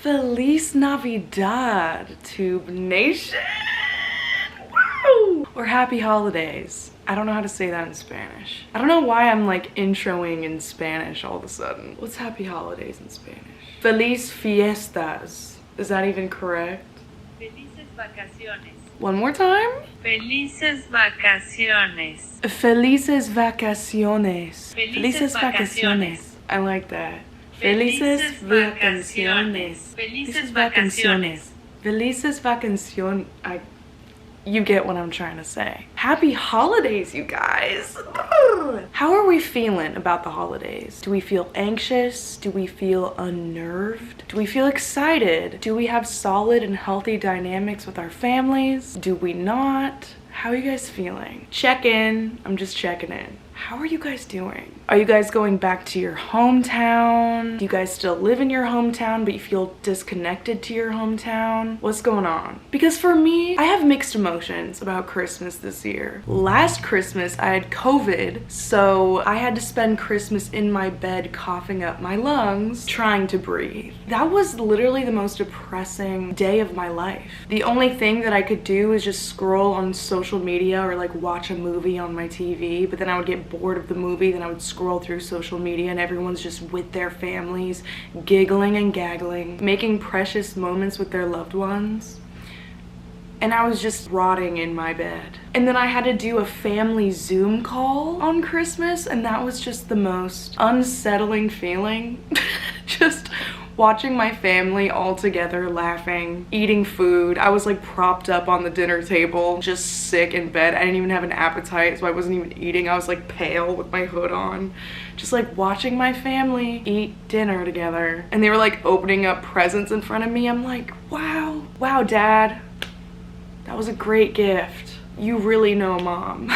Feliz Navidad, Tube Nation. Woo! Or happy holidays. I don't know how to say that in Spanish. I don't know why I'm like introing in Spanish all of a sudden. What's happy holidays in Spanish? Feliz fiestas. Is that even correct? Felices vacaciones. One more time. Felices vacaciones. Felices vacaciones. Felices vacaciones. I like that. Felices vacaciones. Felices vacaciones. Felices vacaciones. You get what I'm trying to say. Happy holidays, you guys. How are we feeling about the holidays? Do we feel anxious? Do we feel unnerved? Do we feel excited? Do we have solid and healthy dynamics with our families? Do we not? How are you guys feeling? Check in. I'm just checking in. How are you guys doing? Are you guys going back to your hometown? Do you guys still live in your hometown but you feel disconnected to your hometown? What's going on? Because for me, I have mixed emotions about Christmas this year. Last Christmas, I had COVID, so I had to spend Christmas in my bed coughing up my lungs, trying to breathe. That was literally the most depressing day of my life. The only thing that I could do is just scroll on social media or like watch a movie on my TV, but then I would get bored of the movie, then I would scroll through social media and everyone's just with their families, giggling and gaggling, making precious moments with their loved ones. And I was just rotting in my bed. And then I had to do a family Zoom call on Christmas, and that was just the most unsettling feeling. Just watching my family all together, laughing, eating food. I was like propped up on the dinner table, just sick in bed. I didn't even have an appetite, so I wasn't even eating. I was like pale with my hood on. Just like watching my family eat dinner together. And they were like opening up presents in front of me. I'm like, wow, Dad. That was a great gift. You really know Mom.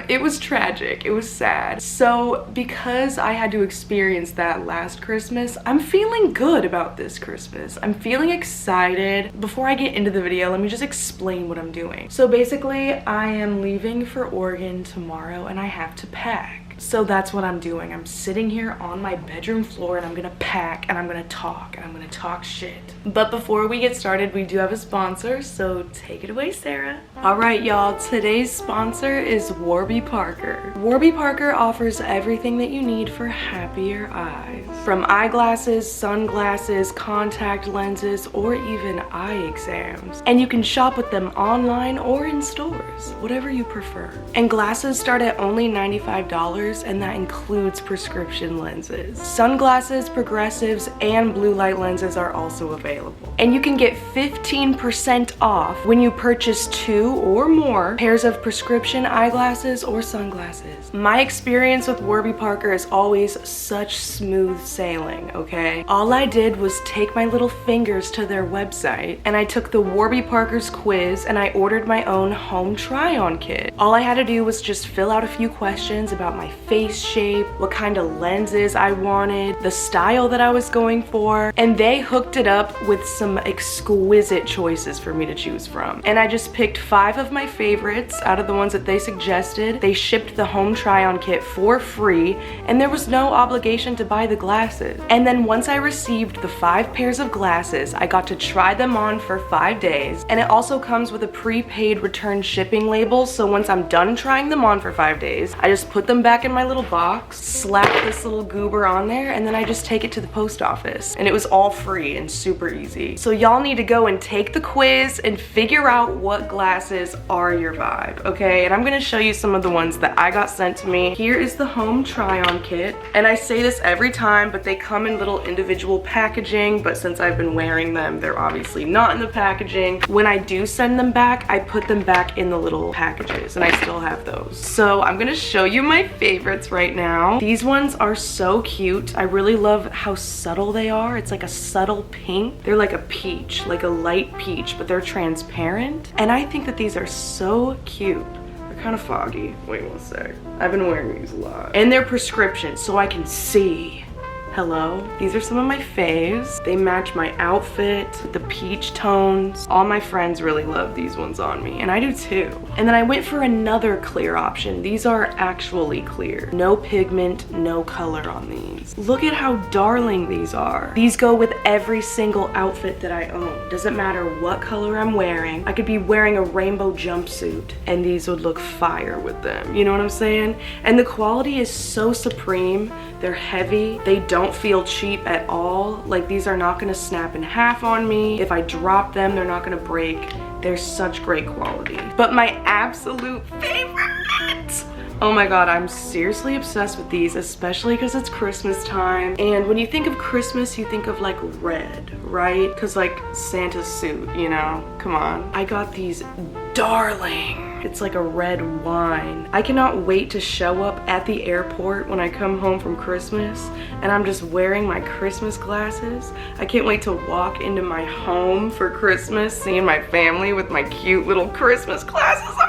It was tragic. It was sad. So because I had to experience that last Christmas, I'm feeling good about this Christmas. I'm feeling excited. Before I get into the video, let me just explain what I'm doing. So basically, I am leaving for Oregon tomorrow and I have to pack. So that's what I'm doing. I'm sitting here on my bedroom floor and I'm gonna pack and I'm gonna talk and I'm gonna talk shit. But before we get started, we do have a sponsor, so take it away, Sarah. All right, y'all, today's sponsor is Warby Parker. Warby Parker offers everything that you need for happier eyes. From eyeglasses, sunglasses, contact lenses, or even eye exams. And you can shop with them online or in stores, whatever you prefer. And glasses start at only $95. And that includes prescription lenses. Sunglasses, progressives, and blue light lenses are also available. And you can get 15% off when you purchase 2 or more pairs of prescription eyeglasses or sunglasses. My experience with Warby Parker is always such smooth sailing, okay? All I did was take my little fingers to their website and I took the Warby Parker's quiz and I ordered my own home try-on kit. All I had to do was just fill out a few questions about my face shape, what kind of lenses I wanted, the style that I was going for, and they hooked it up with some exquisite choices for me to choose from. And I just picked 5 of my favorites out of the ones that they suggested. They shipped the home try-on kit for free, and there was no obligation to buy the glasses. And then once I received the 5 pairs of glasses, I got to try them on for 5 days, and it also comes with a prepaid return shipping label, so once I'm done trying them on for 5 days, I just put them back in my little box, slap this little goober on there, and then I just take it to the post office. And it was all free and super easy. So y'all need to go and take the quiz and figure out what glasses are your vibe, okay? And I'm gonna show you some of the ones that I got sent to me. Here is the home try-on kit. And I say this every time, but they come in little individual packaging, but since I've been wearing them, they're obviously not in the packaging. When I do send them back, I put them back in the little packages, and I still have those. So I'm gonna show you my favorites right now. These ones are so cute. I really love how subtle they are. It's like a subtle pink. They're like a peach, like a light peach, but they're transparent. And I think that these are so cute. They're kind of foggy. Wait one sec. I've been wearing these a lot. And they're prescription, so I can see. Hello. These are some of my faves. They match my outfit, the peach tones. All my friends really love these ones on me, and I do too. And then I went for another clear option. These are actually clear. No pigment, no color on these. Look at how darling these are. These go with every single outfit that I own. Doesn't matter what color I'm wearing. I could be wearing a rainbow jumpsuit and these would look fire with them. You know what I'm saying? And the quality is so supreme. They're heavy. They don't feel cheap at all. Like, these are not gonna snap in half on me. If I drop them, they're not gonna break. They're such great quality. But my absolute favorite, oh my god, I'm seriously obsessed with these, especially because it's Christmas time. And when you think of Christmas, you think of like red, right? Because like Santa's suit, you know? Come on. I got these darling. It's like a red wine. I cannot wait to show up at the airport when I come home from Christmas and I'm just wearing my Christmas glasses. I can't wait to walk into my home for Christmas, seeing my family with my cute little Christmas glasses on.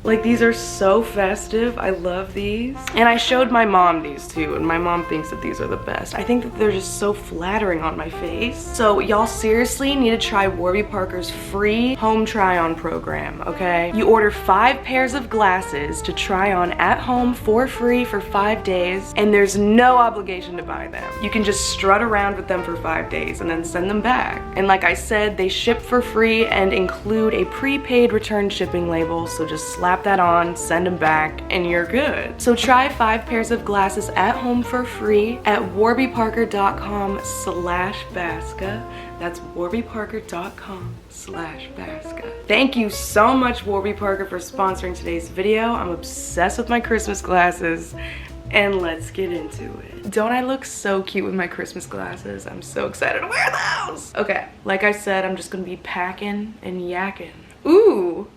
Like, these are so festive. I love these. And I showed my mom these too, and my mom thinks that these are the best. I think that they're just so flattering on my face. So y'all seriously need to try Warby Parker's free home try-on program, okay? You order 5 pairs of glasses to try on at home for free for 5 days, and there's no obligation to buy them. You can just strut around with them for 5 days and then send them back. And like I said, they ship for free and include a prepaid return shipping label, so just slap that on, send them back, and you're good. So try 5 pairs of glasses at home for free at warbyparker.com/Basca. That's warbyparker.com/Basca. Thank you so much, Warby Parker, for sponsoring today's video. I'm obsessed with my Christmas glasses, and let's get into it. Don't I look so cute with my Christmas glasses? I'm so excited to wear those. Okay, like I said, I'm just gonna be packing and yakking. Ooh.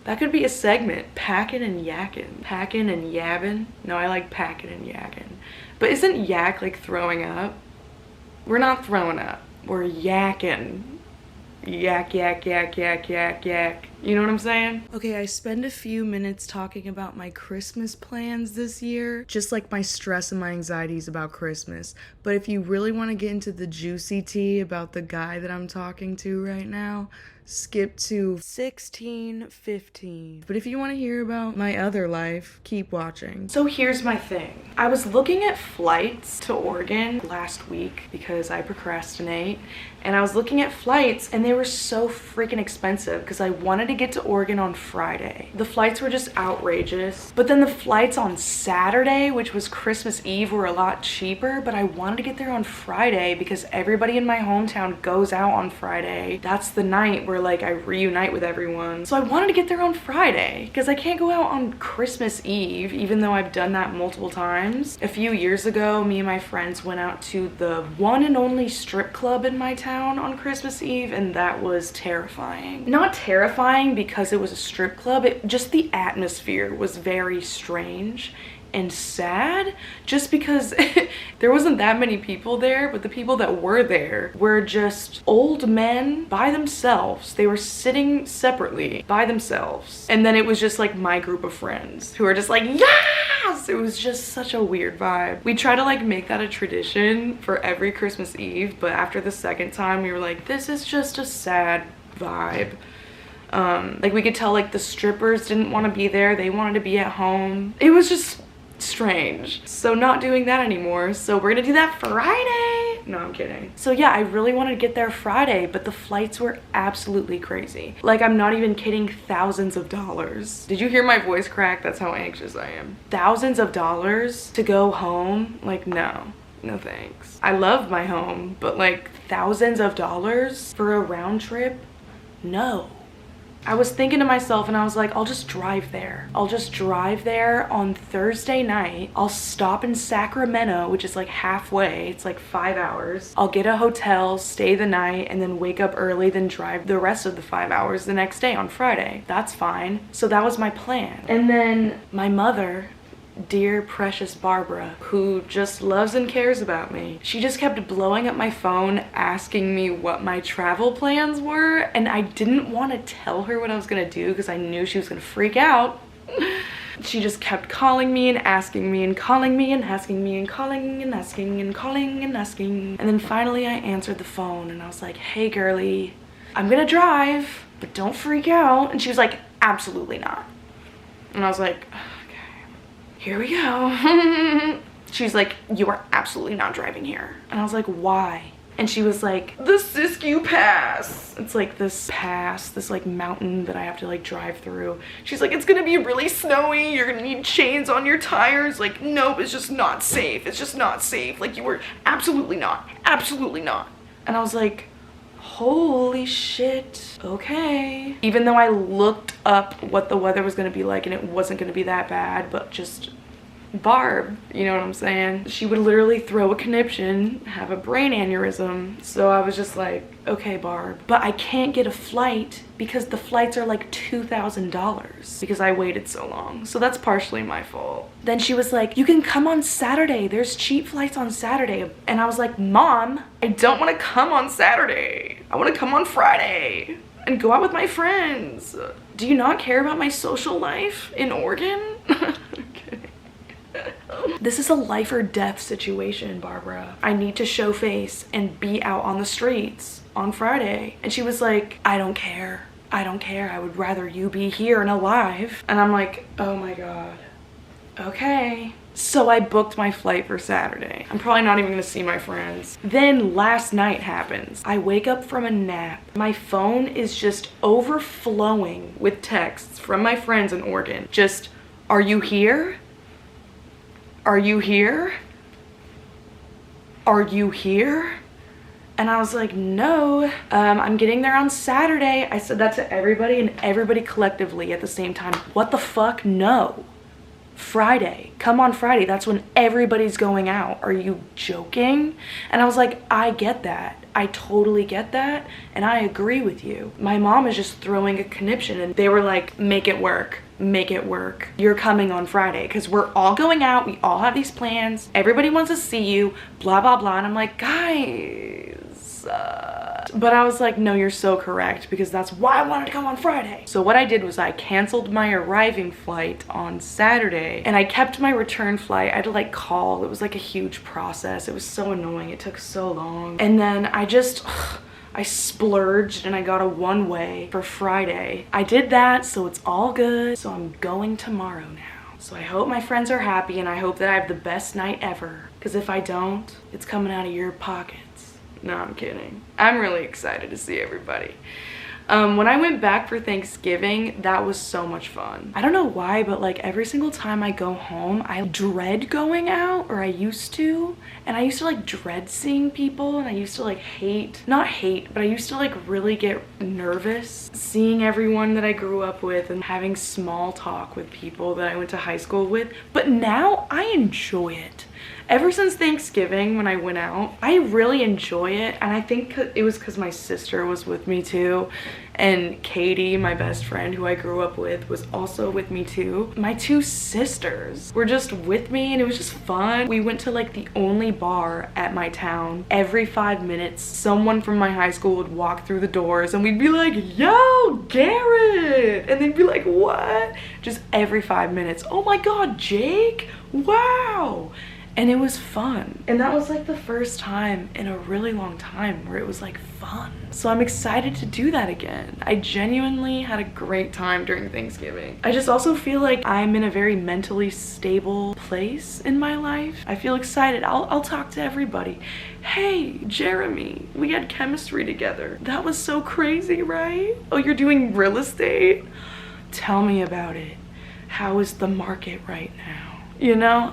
That could be a segment, packing and yakking. Packing and yabbing. No, I like packing and yakking. But isn't yak like throwing up? We're not throwing up, we're yakking. Yak, yak, yak, yak, yak, yak. You know what I'm saying? Okay, I spend a few minutes talking about my Christmas plans this year, just like my stress and my anxieties about Christmas. But if you really want to get into the juicy tea about the guy that I'm talking to right now, skip to 16:15. But if you want to hear about my other life, keep watching. So here's my thing. I was looking at flights to Oregon last week because I procrastinate, and I was looking at flights and they were so freaking expensive because I wanted to get to Oregon on Friday. The flights were just outrageous. But then the flights on Saturday, which was Christmas Eve, were a lot cheaper, but I wanted to get there on Friday because everybody in my hometown goes out on Friday. That's the night where like I reunite with everyone. So I wanted to get there on Friday because I can't go out on Christmas Eve, even though I've done that multiple times. A few years ago, me and my friends went out to the one and only strip club in my town on Christmas Eve, and that was terrifying. Not terrifying because it was a strip club, just the atmosphere was very strange and sad, just because there wasn't that many people there, but the people that were there were just old men by themselves. They were sitting separately by themselves, and then it was just like my group of friends who are just like, yes! It was just such a weird vibe. We try to like make that a tradition for every Christmas Eve, but after the second time we were like, this is just a sad vibe. Like, we could tell like the strippers didn't want to be there, they wanted to be at home. It was just strange. So not doing that anymore. So we're gonna do that Friday. No, I'm kidding. So yeah, I really wanted to get there Friday, but the flights were absolutely crazy. Like, I'm not even kidding, thousands of dollars. Did you hear my voice crack? That's how anxious I am. Thousands of dollars to go home? Like, no. No thanks. I love my home, but like thousands of dollars for a round trip? No. I was thinking to myself and I was like, I'll just drive there. I'll just drive there on Thursday night. I'll stop in Sacramento, which is like halfway. It's like 5 hours. I'll get a hotel, stay the night, and then wake up early, then drive the rest of the 5 hours the next day on Friday. That's fine. So that was my plan. And then my mother, dear precious Barbara, who just loves and cares about me, she just kept blowing up my phone asking me what my travel plans were, and I didn't want to tell her what I was gonna do because I knew she was gonna freak out. she just kept calling me and asking me and calling me and asking me and calling and asking and calling and asking. And then finally I answered the phone and I was like, hey girlie, I'm gonna drive, but don't freak out. And she was like, absolutely not. And I was like, okay, here we go. She's like, you are absolutely not driving here. And I was like, why? And she was like, the Siskiyou Pass. It's like this pass, this like mountain that I have to like drive through. She's like, it's gonna be really snowy. You're gonna need chains on your tires. Like, nope, it's just not safe. It's just not safe. Like, you were absolutely not, absolutely not. And I was like, holy shit, okay. Even though I looked up what the weather was gonna be like and it wasn't gonna be that bad, but just Barb, you know what I'm saying? She would literally throw a conniption, have a brain aneurysm. So I was just like, okay, Barb, but I can't get a flight because the flights are like $2,000 because I waited so long. So that's partially my fault. Then she was like, you can come on Saturday. There's cheap flights on Saturday. And I was like, Mom, I don't want to come on Saturday. I want to come on Friday and go out with my friends. Do you not care about my social life in Oregon? This is a life or death situation, Barbara. I need to show face and be out on the streets on Friday. And she was like, I don't care. I don't care. I would rather you be here and alive. And I'm like, oh my God. Okay. So I booked my flight for Saturday. I'm probably not even gonna see my friends. Then last night happens. I wake up from a nap. My phone is just overflowing with texts from my friends in Oregon. Just, are you here? Are you here? Are you here? And I was like, no, I'm getting there on Saturday. I said that to everybody and everybody collectively at the same time. What the fuck? No. Friday. Come on Friday. That's when everybody's going out. Are you joking? And I was like, I get that. I totally get that. And I agree with you. My mom is just throwing a conniption and they were like, make it work. Make it work. You're coming on Friday because we're all going out. We all have these plans. Everybody wants to see you, blah, blah, blah. And I'm like, guys. But I was like, no, you're so correct because that's why I wanted to come on Friday. So what I did was I canceled my arriving flight on Saturday and I kept my return flight. I had to like call. It was like a huge process. It was so annoying. It took so long. And then I splurged and I got a one-way for Friday. I did that, so it's all good. So I'm going tomorrow now. So I hope my friends are happy and I hope that I have the best night ever. Because if I don't, it's coming out of your pockets. No, I'm kidding. I'm really excited to see everybody. When I went back for Thanksgiving, that was so much fun. I don't know why, but like every single time I go home, I dread going out, or I used to. And I used to like dread seeing people, and I used to like not hate, but I used to like really get nervous seeing everyone that I grew up with and having small talk with people that I went to high school with. But now I enjoy it. Ever since Thanksgiving when I went out, I really enjoy it. And I think it was because my sister was with me too. And Katie, my best friend who I grew up with, was also with me too. My two sisters were just with me and it was just fun. We went to like the only bar at my town. Every 5 minutes, someone from my high school would walk through the doors and we'd be like, yo, Garrett! And they'd be like, what? Just every 5 minutes. Oh my God, Jake! Wow! And it was fun. And that was like the first time in a really long time where it was like fun. So I'm excited to do that again. I genuinely had a great time during Thanksgiving. I just also feel like I'm in a very mentally stable place in my life. I feel excited. I'll talk to everybody. Hey, Jeremy, we had chemistry together. That was so crazy, right? Oh, you're doing real estate? Tell me about it. How is the market right now? You know,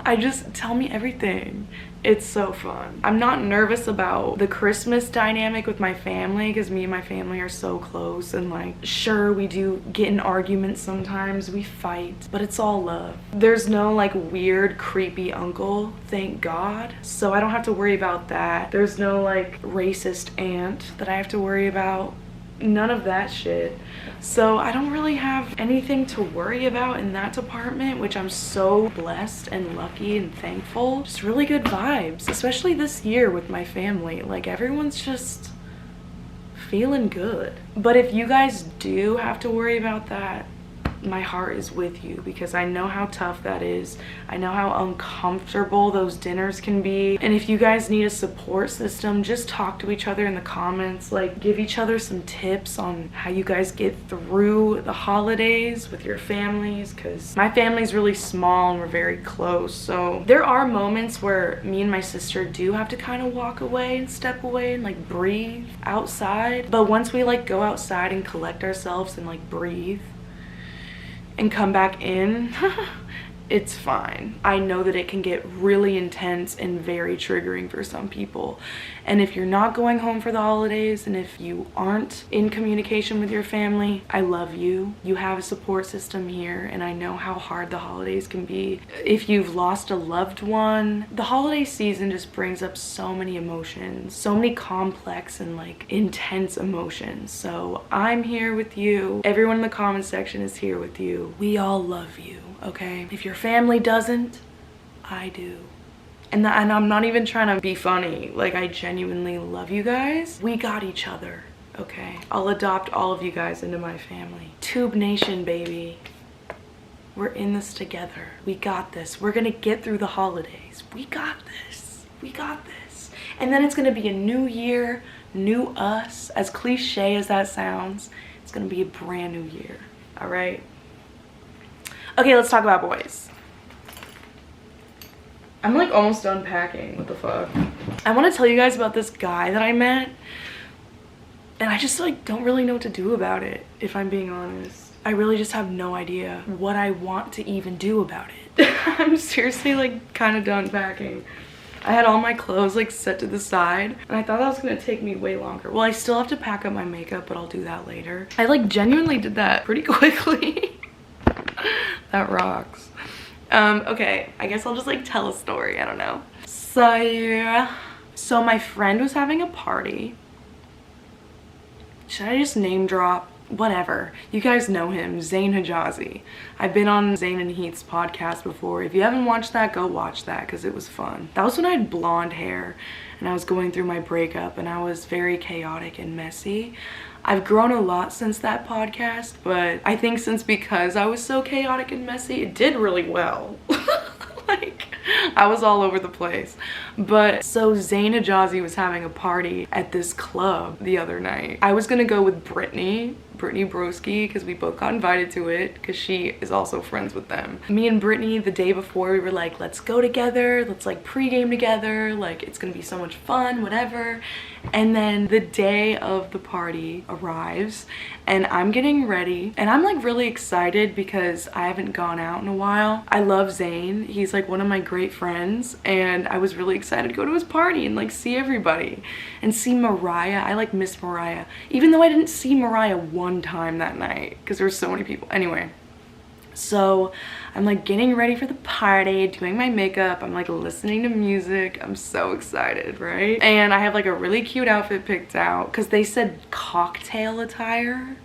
tell me everything. It's so fun. I'm not nervous about the Christmas dynamic with my family because me and my family are so close, and like, sure, we do get in arguments sometimes, we fight, but it's all love. There's no like weird, creepy uncle, thank God. So I don't have to worry about that. There's no like racist aunt that I have to worry about. None of that shit. So I don't really have anything to worry about in that department, which I'm so blessed and lucky and thankful. Just really good vibes, especially this year with my family. Like everyone's just feeling good. But if you guys do have to worry about that, my heart is with you because I know how tough that is. I know how uncomfortable those dinners can be. And if you guys need a support system, just talk to each other in the comments. Like, give each other some tips on how you guys get through the holidays with your families, because my family's really small and we're very close. So there are moments where me and my sister do have to kind of walk away and step away and like breathe outside. But once we like go outside and collect ourselves and like breathe and come back in, it's fine. I know that it can get really intense and very triggering for some people. And if you're not going home for the holidays and if you aren't in communication with your family, I love you. You have a support system here, and I know how hard the holidays can be. If you've lost a loved one, the holiday season just brings up so many emotions, so many complex and like intense emotions. So I'm here with you. Everyone in the comment section is here with you. We all love you. Okay, if your family doesn't, I do. And I'm not even trying to be funny. Like, I genuinely love you guys. We got each other, okay? I'll adopt all of you guys into my family. Tube Nation, baby. We're in this together. We got this. We're gonna get through the holidays. We got this. We got this. And then it's gonna be a new year, new us. As cliche as that sounds, it's gonna be a brand new year, all right? Okay, let's talk about boys. I'm like almost done packing. What the fuck? I want to tell you guys about this guy that I met, and I just like don't really know what to do about it, if I'm being honest. I really just have no idea what I want to even do about it. I'm seriously like kind of done packing. I had all my clothes like set to the side, and I thought that was gonna take me way longer. Well, I still have to pack up my makeup, but I'll do that later. I like genuinely did that pretty quickly. That rocks. Okay, I guess I'll just like tell a story. I don't know. So my friend was having a party. Should I just name drop? Whatever. You guys know him, Zayn Hijazi. I've been on Zayn and Heath's podcast before. If you haven't watched that, go watch that because it was fun. That was when I had blonde hair and I was going through my breakup and I was very chaotic and messy. I've grown a lot since that podcast, but I think because I was so chaotic and messy, it did really well. Like, I was all over the place. But so Zayn Hijazi was having a party at this club the other night. I was gonna go with Brittany Broski, because we both got invited to it because she is also friends with them. Me and Brittany, the day before, we were like, let's go together, let's like pregame together, like it's gonna be so much fun, whatever. And then the day of the party arrives and I'm getting ready and I'm like really excited because I haven't gone out in a while. I love Zayn. He's like one of my great friends, and I was really excited to go to his party and like see everybody and see Mariah. I like miss Mariah, even though I didn't see Mariah one time that night because there were so many people. Anyway, so I'm like getting ready for the party, doing my makeup, I'm like listening to music. I'm so excited, right? And I have like a really cute outfit picked out because they said cocktail attire.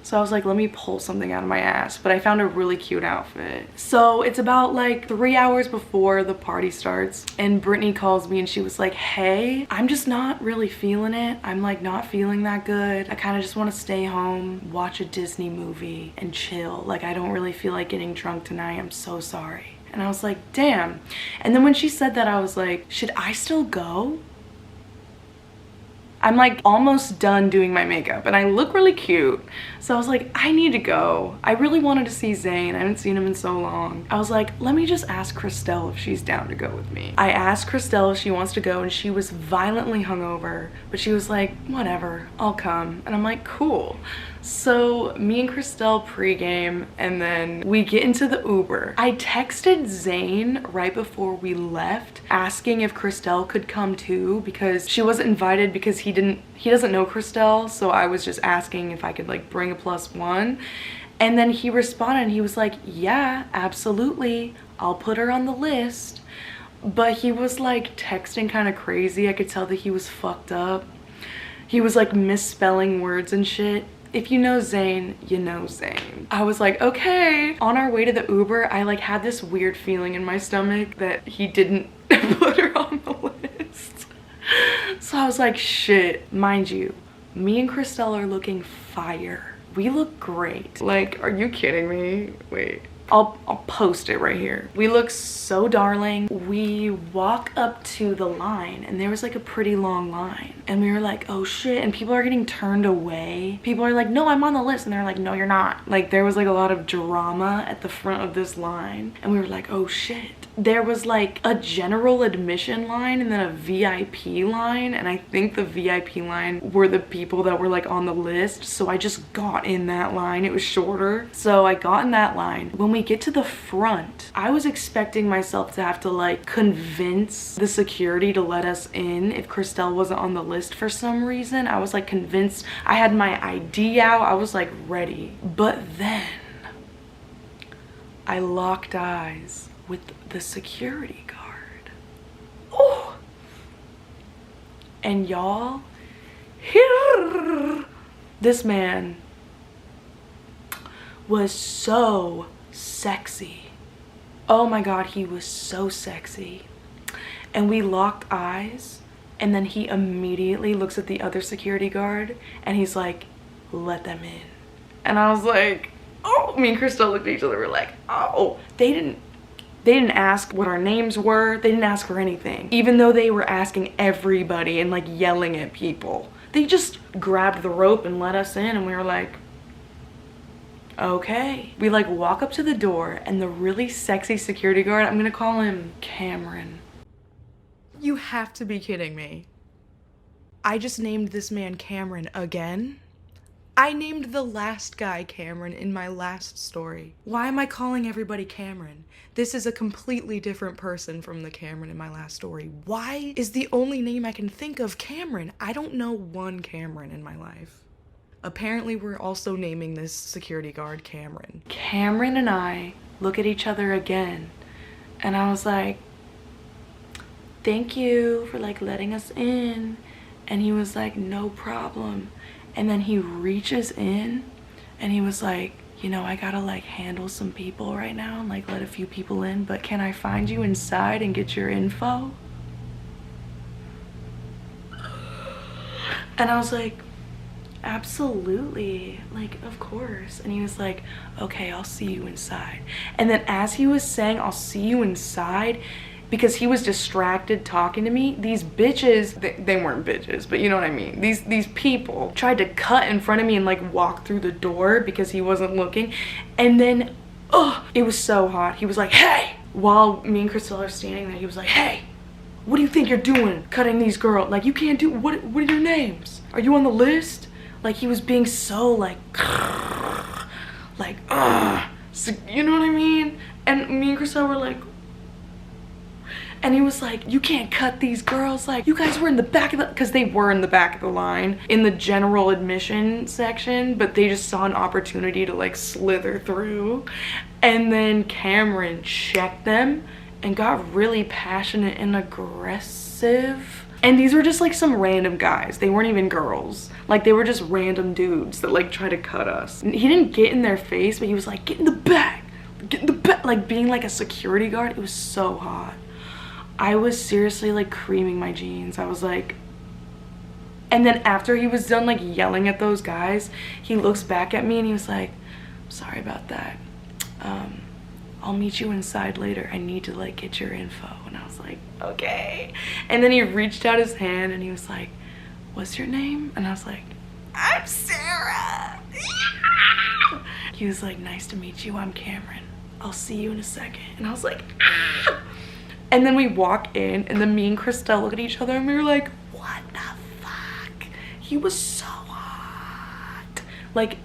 So I was like, let me pull something out of my ass, but I found a really cute outfit. So it's about like 3 hours before the party starts and Brittany calls me and she was like, hey, I'm just not really feeling it. I'm like not feeling that good. I kind of just want to stay home, watch a Disney movie and chill. Like I don't really feel like getting drunk tonight. I'm so sorry. And I was like, damn. And then when she said that, I was like, should I still go? I'm like almost done doing my makeup and I look really cute. So I was like, I need to go. I really wanted to see Zayn. I haven't seen him in so long. I was like, let me just ask Christelle if she's down to go with me. I asked Christelle if she wants to go and she was violently hungover, but she was like, whatever, I'll come. And I'm like, cool. So me and Christelle pregame and then we get into the Uber. I texted Zayn right before we left asking if Christelle could come too because she wasn't invited because he doesn't know Christelle, so I was just asking if I could like bring a +1. And then he responded and he was like, yeah, absolutely, I'll put her on the list. But he was like texting kind of crazy. I could tell that he was fucked up. He was like misspelling words and shit. If you know Zayn, you know Zayn. I was like, okay. On our way to the Uber, I like had this weird feeling in my stomach that he didn't put her on the list. So I was like, shit. Mind you, me and Christelle are looking fire We look great. Like, are you kidding me? Wait. I'll post it right here. We look so darling. We walk up to the line and there was like a pretty long line. And we were like, oh shit. And people are getting turned away. People are like, no, I'm on the list. And they're like, no, you're not. Like there was like a lot of drama at the front of this line. And we were like, oh shit. There was like a general admission line and then a VIP line. And I think the VIP line were the people that were like on the list. So I just got in that line. It was shorter. So I got in that line. When we get to the front, I was expecting myself to have to like convince the security to let us in if Christelle wasn't on the list for some reason. I was like convinced. I had my ID out. I was like ready. But then I locked eyes with the security guard. Oh! And y'all, this man was so sexy. Oh my god, he was so sexy. And we locked eyes, and then he immediately looks at the other security guard and he's like, let them in. And I was like, oh, me and Crystal looked at each other, we're like, oh. They didn't ask what our names were. They didn't ask for anything. Even though they were asking everybody and like yelling at people. They just grabbed the rope and let us in, and we were like, okay. We like walk up to the door and the really sexy security guard, I'm gonna call him Cameron. You have to be kidding me. I just named this man Cameron again? I named the last guy Cameron in my last story. Why am I calling everybody Cameron? This is a completely different person from the Cameron in my last story. Why is the only name I can think of Cameron? I don't know one Cameron in my life. Apparently we're also naming this security guard Cameron. Cameron and I look at each other again, and I was like, thank you for like letting us in. And he was like, no problem. And then he reaches in and he was like, you know, I gotta like handle some people right now and like let a few people in, but can I find you inside and get your info? And I was like, absolutely, like of course. And he was like, okay, I'll see you inside. And then as he was saying I'll see you inside, because he was distracted talking to me, these bitches, they weren't bitches, but you know what I mean, these people tried to cut in front of me and like walk through the door because he wasn't looking. And then it was so hot. He was like, hey, while me and Crystal are standing there, he was like, hey, what do you think you're doing cutting these girls? Like, you can't do, what are your names? Are you on the list? Like, he was being so like so, you know what I mean? And me and Crystal were like, and he was like, you can't cut these girls. Like, you guys were in the back of the, because they were in the back of the line in the general admission section, but they just saw an opportunity to like slither through. And then Cameron checked them and got really passionate and aggressive. And these were just like some random guys. They weren't even girls. Like, they were just random dudes that like tried to cut us. And he didn't get in their face, but he was like, get in the back, get in the back. Like being like a security guard. It was so hot. I was seriously like creaming my jeans. I was like, and then after he was done like yelling at those guys, he looks back at me and he was like, sorry about that. I'll meet you inside later. I need to like get your info. And I was like, okay. And then he reached out his hand and he was like, what's your name? And I was like, I'm Sarah. He was like, nice to meet you. I'm Cameron. I'll see you in a second. And I was like, ah! And then we walk in, and then me and Christelle look at each other and we were like, what the fuck? He was so hot. Like,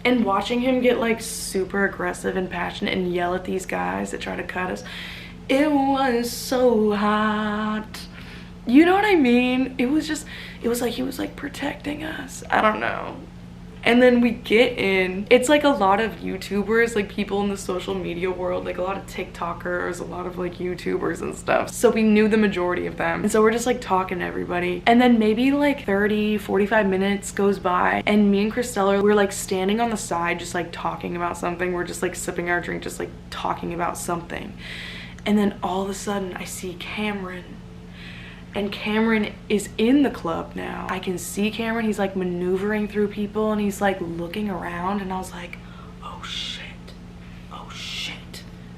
and watching him get like super aggressive and passionate and yell at these guys that try to cut us, it was so hot. You know what I mean? It was like he was like protecting us. I don't know. And then we get in, it's like a lot of YouTubers, like people in the social media world, like a lot of TikTokers, a lot of like YouTubers and stuff. So we knew the majority of them. And so we're just like talking to everybody. And then maybe like 30, 45 minutes goes by and me and Christella, we're like standing on the side, just like talking about something. We're just like sipping our drink, just like talking about something. And then all of a sudden I see Cameron and Cameron is in the club now. I can see Cameron, he's like maneuvering through people and he's like looking around, and I was like, oh shit,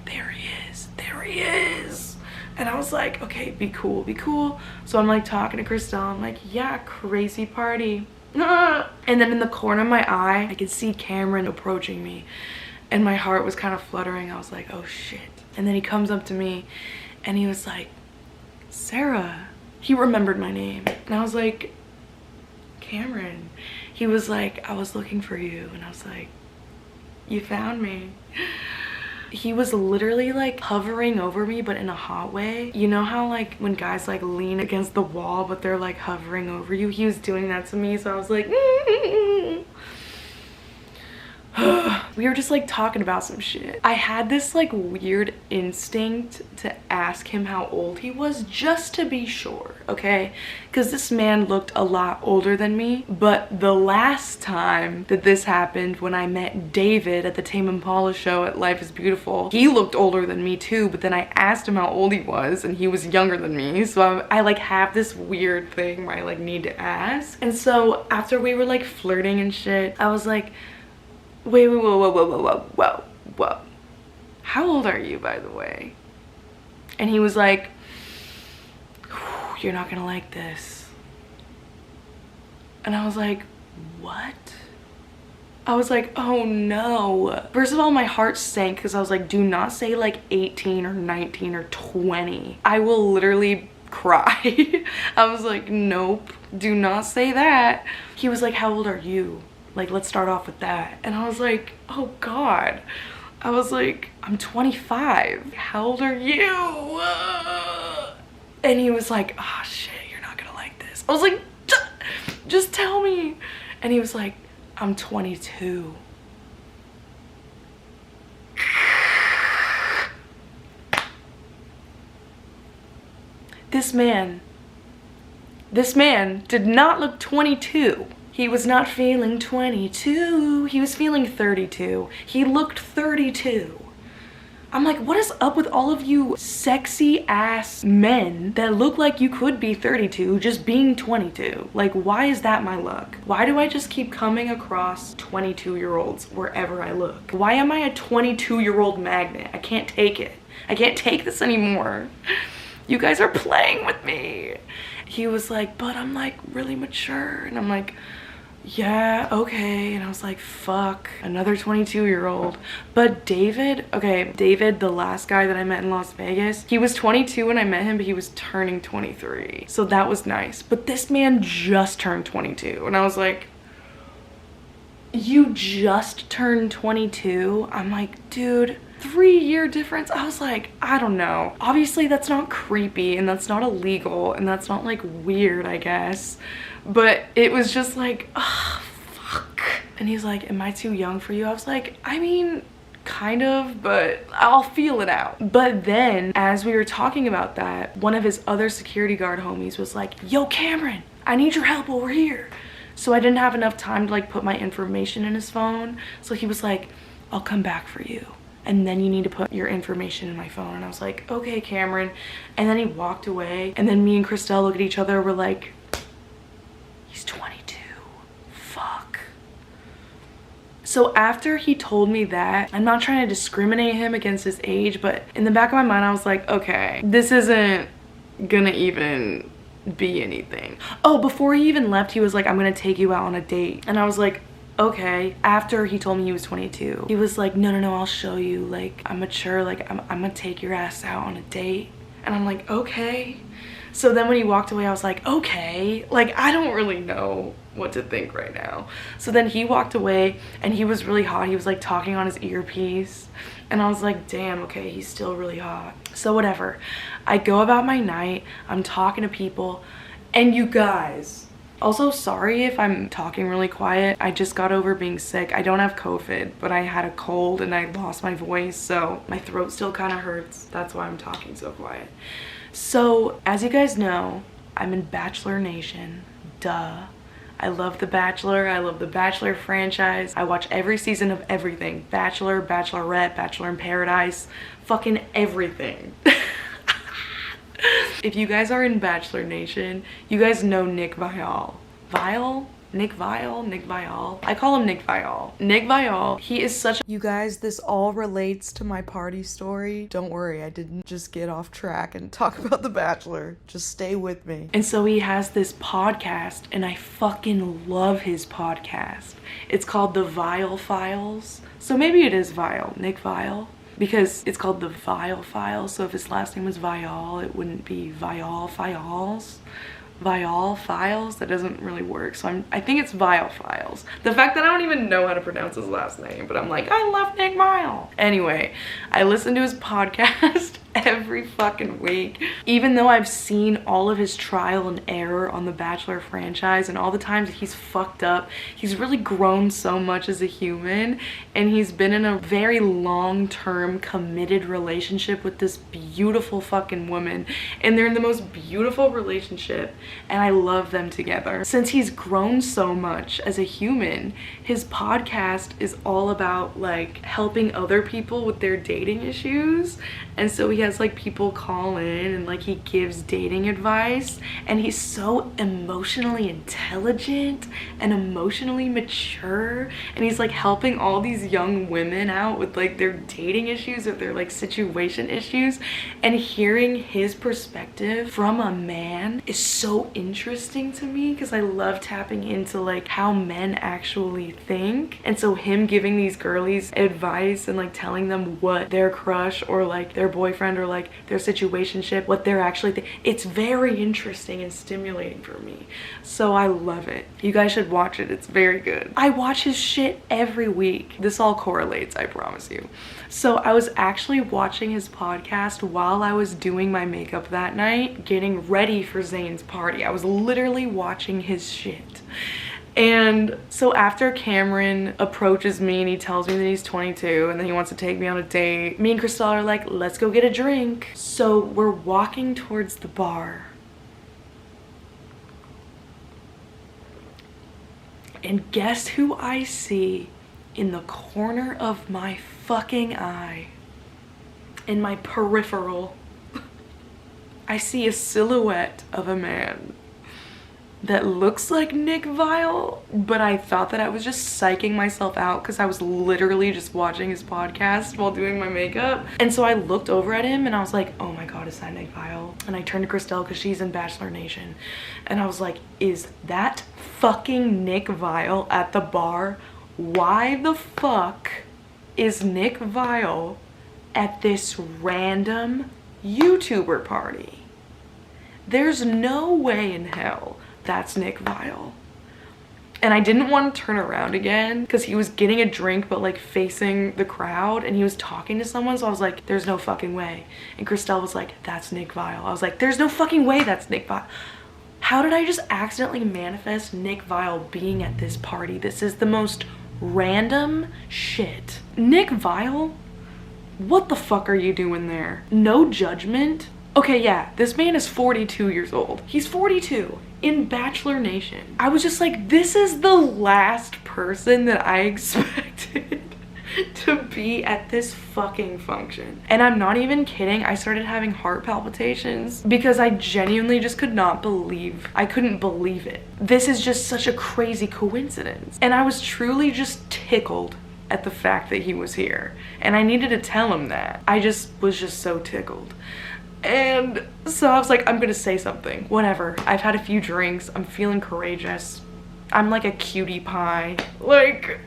there he is. And I was like, okay, be cool. So I'm like talking to Christelle, I'm like, yeah, crazy party. And then in the corner of my eye, I could see Cameron approaching me, and my heart was kind of fluttering. I was like, oh shit. And then he comes up to me and he was like, Sarah. He remembered my name, and I was like, Cameron. He was like, I was looking for you. And I was like, you found me. He was literally like hovering over me, but in a hot way. You know how like when guys like lean against the wall but they're like hovering over you? He was doing that to me, so I was like we were just like talking about some shit. I had this like weird instinct to ask him how old he was, just to be sure, okay? Because this man looked a lot older than me. But the last time that this happened, when I met David at the Tame Impala show at Life is Beautiful, he looked older than me too, but then I asked him how old he was and he was younger than me. So I like have this weird thing where I like need to ask. And so after we were like flirting and shit, I was like, wait, whoa. How old are you, by the way? And he was like, you're not gonna like this. And I was like, what? I was like, oh no. First of all, my heart sank because I was like, do not say like 18 or 19 or 20. I will literally cry. I was like, nope, do not say that. He was like, how old are you? Like, let's start off with that. And I was like, oh God. I was like, I'm 25. How old are you? And he was like, oh shit, you're not gonna like this. I was like, just tell me. And he was like, I'm 22. This man did not look 22. He was not feeling 22. He was feeling 32. He looked 32. I'm like, what is up with all of you sexy ass men that look like you could be 32 just being 22? Like, why is that my luck? Why do I just keep coming across 22-year-olds wherever I look? Why am I a 22-year-old magnet? I can't take it. I can't take this anymore. You guys are playing with me. He was like, but I'm like really mature. And I'm like, yeah, okay. And I was like, fuck, another 22-year-old. But David, okay, David, the last guy that I met in Las Vegas, he was 22 when I met him, but he was turning 23. So that was nice. But this man just turned 22. And I was like, you just turned 22? I'm like, dude, 3-year difference. I was like, I don't know. Obviously that's not creepy and that's not illegal and that's not like weird, I guess. But it was just like, oh, fuck. And he's like, am I too young for you? I was like, I mean, kind of, but I'll feel it out. But then as we were talking about that, one of his other security guard homies was like, yo, Cameron, I need your help over here. So I didn't have enough time to like put my information in his phone. So he was like, I'll come back for you. And then you need to put your information in my phone. And I was like, okay, Cameron. And then he walked away. And then me and Christelle look at each other. We're like, he's 22. Fuck. So after he told me that, I'm not trying to discriminate him against his age, but in the back of my mind, I was like, okay, this isn't gonna even be anything. Oh, before he even left, he was like, I'm gonna take you out on a date. And I was like, okay. After he told me he was 22, he was like, no, I'll show you. Like, I'm mature. Like, I'm gonna take your ass out on a date. And I'm like, okay. So then when he walked away, I was like, okay. Like, I don't really know what to think right now. So then he walked away and he was really hot. He was like talking on his earpiece. And I was like, damn, okay, he's still really hot. So whatever. I go about my night. I'm talking to people. And you guys, also sorry if I'm talking really quiet. I just got over being sick. I don't have COVID, but I had a cold and I lost my voice. So my throat still kind of hurts. That's why I'm talking so quiet. So as you guys know, I'm in Bachelor Nation. Duh. I love The Bachelor. I love the Bachelor franchise. I watch every season of everything. Bachelor, Bachelorette, Bachelor in Paradise, fucking everything. If you guys are in Bachelor Nation, you guys know Nick Viall. Nick Viall. I call him Nick Viall. Nick Viall, he is such a... You guys, this all relates to my party story. Don't worry, I didn't just get off track and talk about The Bachelor. Just stay with me. And so he has this podcast, and I fucking love his podcast. It's called The Viall Files. So maybe it is Viall, Nick Viall. Because it's called The Viall Files, so if his last name was Viall, it wouldn't be Viall Files. Viall Files? That doesn't really work, so I think it's Viall Files. The fact that I don't even know how to pronounce his last name, but I'm like, I love Nick Viall. Anyway, I listen to his podcast every fucking week. Even though I've seen all of his trial and error on the Bachelor franchise and all the times he's fucked up, he's really grown so much as a human, and he's been in a very long-term committed relationship with this beautiful fucking woman, and they're in the most beautiful relationship, and I love them together. Since he's grown so much as a human, his podcast is all about like helping other people with their dating issues, and so he has like people call in and like he gives dating advice, and he's so emotionally intelligent and emotionally mature, and he's like helping all these young women out with like their dating issues or their like situation issues, and hearing his perspective from a man is so interesting to me because I love tapping into like how men actually think. And so him giving these girlies advice and like telling them what their crush or like their boyfriend or like their situationship, what they're actually it's very interesting and stimulating for me. So I love it. You guys should watch it. It's very good. I watch his shit every week. This all correlates, I promise you. So I was actually watching his podcast while I was doing my makeup that night, getting ready for Zayn's party. I was literally watching his shit. And so after Cameron approaches me and he tells me that he's 22 and that he wants to take me on a date, me and Crystal are like, let's go get a drink. So we're walking towards the bar. And guess who I see in the corner of my fucking eye? In my peripheral. I see a silhouette of a man that looks like Nick Viall, but I thought that I was just psyching myself out because I was literally just watching his podcast while doing my makeup. And so I looked over at him and I was like, oh my god, is that Nick Viall? And I turned to Christelle because she's in Bachelor Nation, and I was like, is that fucking Nick Viall at the bar? Why the fuck is Nick Viall at this random YouTuber party? There's no way in hell that's Nick Viall. And I didn't want to turn around again because he was getting a drink but like facing the crowd and he was talking to someone, so I was like, there's no fucking way. And Christelle was like, that's Nick Viall. I was like, there's no fucking way that's Nick Viall. How did I just accidentally manifest Nick Viall being at this party? This is the most random shit. Nick Viall? What the fuck are you doing there? No judgment. Okay, yeah, this man is 42 years old. He's 42 in Bachelor Nation. I was just like, this is the last person that I expected to be at this fucking function. And I'm not even kidding, I started having heart palpitations because I genuinely just could not believe, I couldn't believe it. This is just such a crazy coincidence. And I was truly just tickled at the fact that he was here. And I needed to tell him that. I just was just so tickled. And so I was like, I'm gonna say something. Whatever. I've had a few drinks. I'm feeling courageous. I'm like a cutie pie. Like,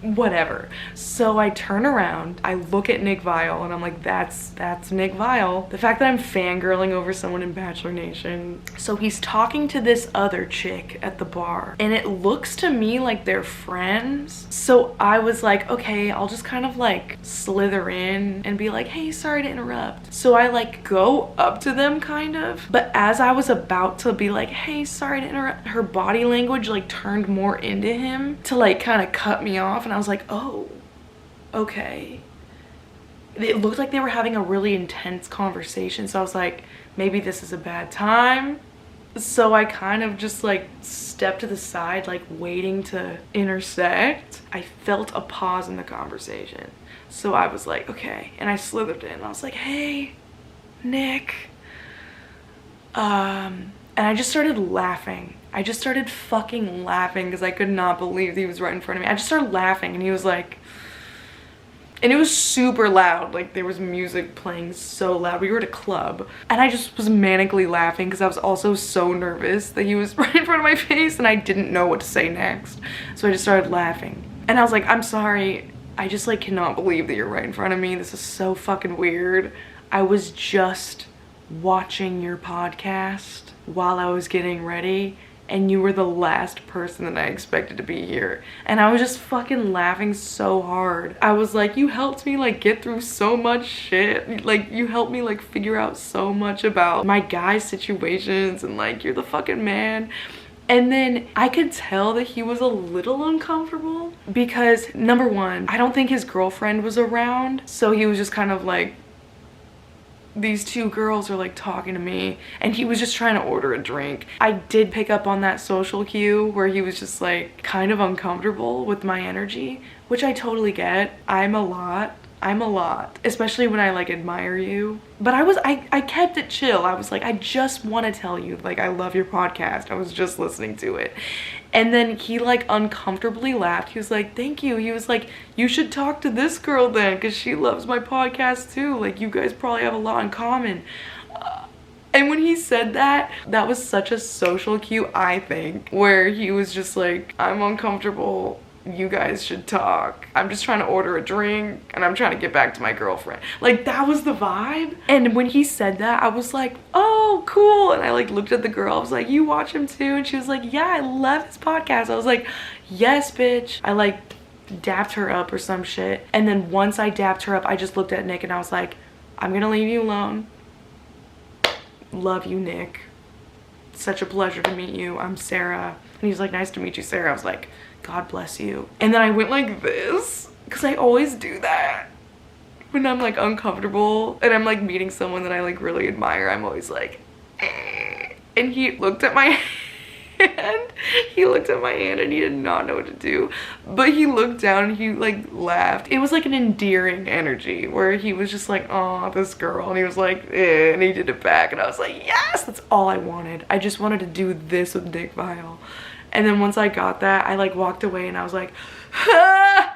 whatever. So I turn around, I look at Nick Viall, and I'm like, that's Nick Viall. The fact that I'm fangirling over someone in Bachelor Nation. So he's talking to this other chick at the bar, and it looks to me like they're friends. So I was like, okay, I'll just kind of like slither in and be like, hey, sorry to interrupt. So I like go up to them kind of, but as I was about to be like, hey, sorry to interrupt, her body language like turned more into him to like kind of cut me off. And I was like, oh, okay. It looked like they were having a really intense conversation, so I was like, maybe this is a bad time. So I kind of just like stepped to the side, like waiting to intersect. I felt a pause in the conversation, so I was like, okay. And I slithered in. I was like, hey, Nick. And I just started laughing. I just started fucking laughing because I could not believe that he was right in front of me. I just started laughing and he was like, and it was super loud. Like there was music playing so loud. We were at a club and I just was manically laughing because I was also so nervous that he was right in front of my face and I didn't know what to say next. So I just started laughing. And I was like, I'm sorry. I just like cannot believe that you're right in front of me. This is so fucking weird. I was just watching your podcast while I was getting ready and you were the last person that I expected to be here. And I was just fucking laughing so hard. I was like, you helped me like get through so much shit. Like you helped me like figure out so much about my guy situations and like you're the fucking man. And then I could tell that he was a little uncomfortable because number one, I don't think his girlfriend was around. So he was just kind of like, these two girls are like talking to me and he was just trying to order a drink. I did pick up on that social cue where he was just like kind of uncomfortable with my energy, which I totally get. I'm a lot, especially when I like admire you. But I kept it chill. I was like, I just want to tell you like I love your podcast. I was just listening to it. And then he like uncomfortably laughed. He was like, thank you. He was like, you should talk to this girl then because she loves my podcast too. Like you guys probably have a lot in common. And when he said that, that was such a social cue, I think, where he was just like, I'm uncomfortable. You guys should talk. I'm just trying to order a drink and I'm trying to get back to my girlfriend. Like that was the vibe. And when he said that, I was like, oh, cool. And I like looked at the girl. I was like, you watch him too? And she was like, yeah, I love his podcast. I was like, yes, bitch. I like dapped her up or some shit. And then once I dapped her up, I just looked at Nick and I was like, I'm gonna leave you alone. Love you, Nick. Such a pleasure to meet you. I'm Sarah. And he was like, nice to meet you, Sarah. I was like, God bless you. And then I went like this because I always do that when I'm like uncomfortable and I'm like meeting someone that I like really admire. I'm always like, eh. And he looked at my hand. He looked at my hand and he did not know what to do. But he looked down and he like laughed. It was like an endearing energy where he was just like, oh, this girl. And he was like, eh, and he did it back. And I was like, yes, that's all I wanted. I just wanted to do this with Nick Vile. And then once I got that, I like walked away and I was like, ah!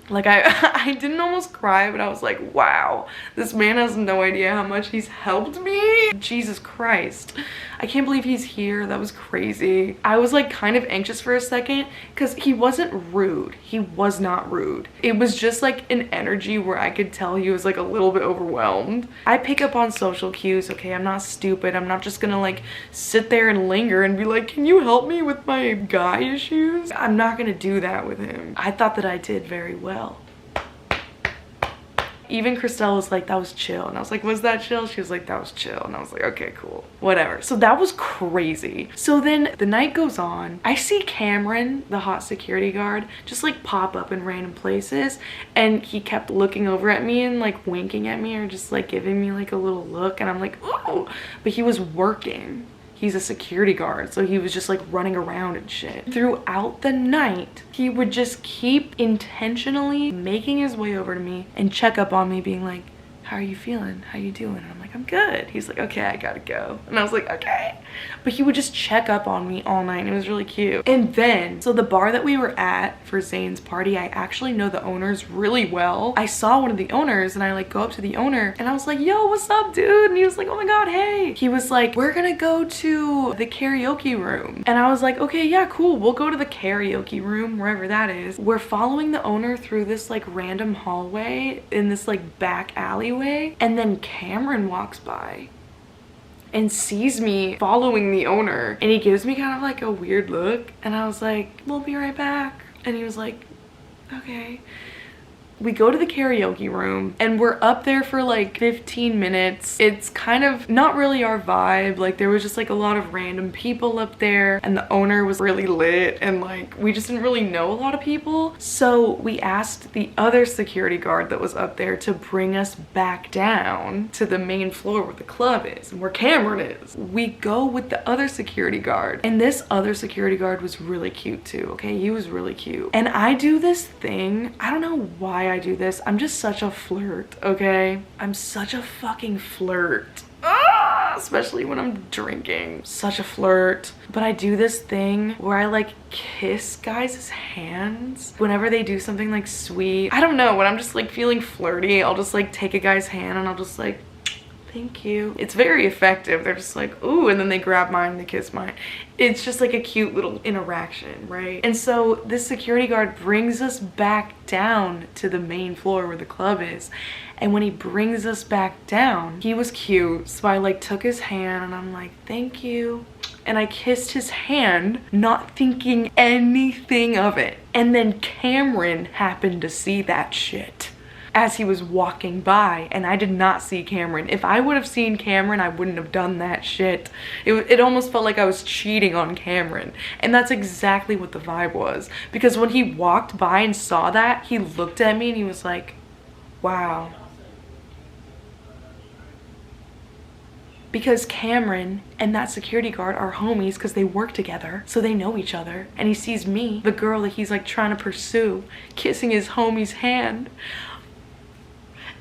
Like I didn't almost cry, but I was like, wow, this man has no idea how much he's helped me. Jesus Christ. I can't believe he's here. That was crazy. I was like kind of anxious for a second because he wasn't rude. He was not rude. It was just like an energy where I could tell he was like a little bit overwhelmed. I pick up on social cues, okay? I'm not stupid. I'm not just gonna like sit there and linger and be like, can you help me with my guy issues? I'm not gonna do that with him. I thought that I did very well. Even Christelle was like, that was chill. And I was like, was that chill? She was like, that was chill. And I was like, okay, cool, whatever. So that was crazy. So then the night goes on. I see Cameron, the hot security guard, just like pop up in random places. And he kept looking over at me and like winking at me or just like giving me like a little look. And I'm like, ooh, but he was working. He's a security guard, so he was just like running around and shit. Throughout the night, he would just keep intentionally making his way over to me and check up on me being like, how are you feeling? How you doing? And I'm like, I'm good. He's like, okay, I gotta go. And I was like, okay. But he would just check up on me all night and it was really cute. And then, so the bar that we were at for Zane's party, I actually know the owners really well. I saw one of the owners and I like go up to the owner and I was like, yo, what's up, dude? And he was like, oh my God, hey. He was like, we're gonna go to the karaoke room. And I was like, okay, yeah, cool. We'll go to the karaoke room, wherever that is. We're following the owner through this like random hallway in this like back alleyway. And then Cameron walks by and sees me following the owner and he gives me kind of like a weird look and I was like, we'll be right back. And he was like, okay. We go to the karaoke room and we're up there for like 15 minutes. It's kind of not really our vibe. Like there was just like a lot of random people up there and the owner was really lit and like we just didn't really know a lot of people. So we asked the other security guard that was up there to bring us back down to the main floor where the club is and where Cameron is. We go with the other security guard and this other security guard was really cute too, okay? He was really cute. And I do this thing, I don't know why I do this. I'm just such a flirt, okay? I'm such a fucking flirt. Ah! especially when I'm drinking. Such a flirt. But I do this thing where I like kiss guys' hands whenever they do something like sweet. I don't know, when I'm just like feeling flirty, I'll just like take a guy's hand and I'll just like, thank you. It's very effective. They're just like, ooh, and then they grab mine and they kiss mine. It's just like a cute little interaction, right? And so this security guard brings us back down to the main floor where the club is. And when he brings us back down, he was cute. So I like took his hand and I'm like, thank you. And I kissed his hand, not thinking anything of it. And then Cameron happened to see that shit as he was walking by, and I did not see Cameron. If I would have seen Cameron, I wouldn't have done that shit. It almost felt like I was cheating on Cameron, and that's exactly what the vibe was. Because when he walked by and saw that, he looked at me and he was like, wow. Because Cameron and that security guard are homies because they work together, so they know each other. And he sees me, the girl that he's like trying to pursue, kissing his homie's hand.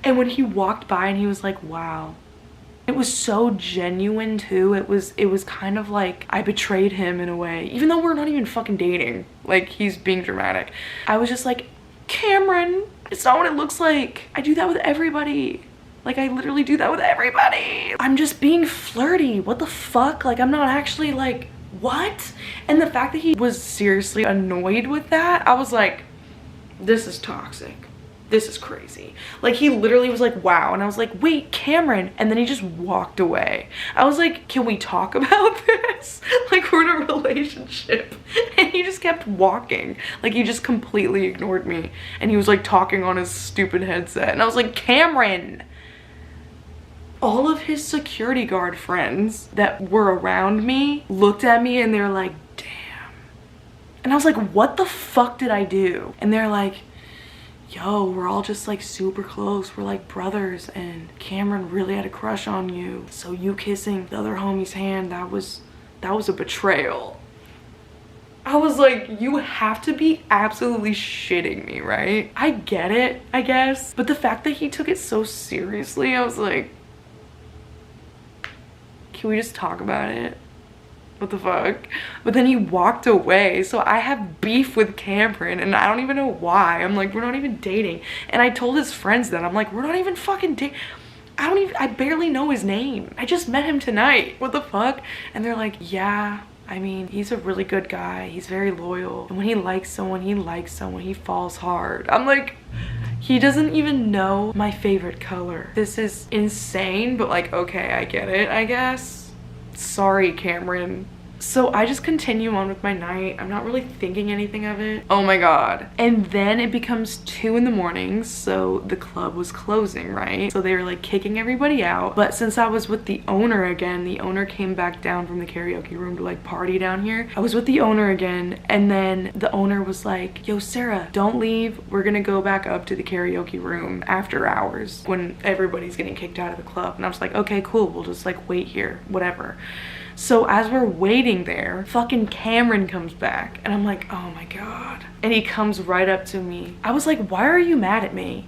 And when he walked by and he was like, wow. It was so genuine too. It was kind of like I betrayed him in a way, even though we're not even fucking dating. Like, he's being dramatic. I was just like, Cameron, it's not what it looks like. I do that with everybody. Like, I literally do that with everybody. I'm just being flirty. What the fuck? Like, I'm not actually like, what? And the fact that he was seriously annoyed with that, I was like, this is toxic. This is crazy. Like, he literally was like, wow. And I was like, wait, Cameron. And then he just walked away. I was like, can we talk about this? Like, we're in a relationship. And he just kept walking. Like, he just completely ignored me. And he was like talking on his stupid headset. And I was like, Cameron. All of his security guard friends that were around me looked at me and they're like, damn. And I was like, what the fuck did I do? And they're like, yo, we're all just like super close. We're like brothers, and Cameron really had a crush on you. So you kissing the other homie's hand, that was a betrayal. I was like, you have to be absolutely shitting me, right? I get it, I guess. But the fact that he took it so seriously, I was like, can we just talk about it? What the fuck? But then he walked away, so I have beef with Cameron and I don't even know why. I'm like, we're not even dating. And I told his friends that, I'm like, we're not even fucking dating. I barely know his name. I just met him tonight. What the fuck? And they're like, yeah, I mean, he's a really good guy. He's very loyal. And when he likes someone, he falls hard. I'm like, he doesn't even know my favorite color. This is insane, but like, okay, I get it, I guess. Sorry, Cameron. So I just continue on with my night. I'm not really thinking anything of it. Oh my god. And then it becomes 2 in the morning, so the club was closing, right? So they were like kicking everybody out. But since I was with the owner again, the owner came back down from the karaoke room to like party down here. I was with the owner again, and then the owner was like, yo, Sarah, don't leave. We're gonna go back up to the karaoke room after hours when everybody's getting kicked out of the club. And I was like, okay, cool. We'll just like wait here, whatever. So as we're waiting there, fucking Cameron comes back and I'm like, oh my god. And he comes right up to me. I was like, why are you mad at me?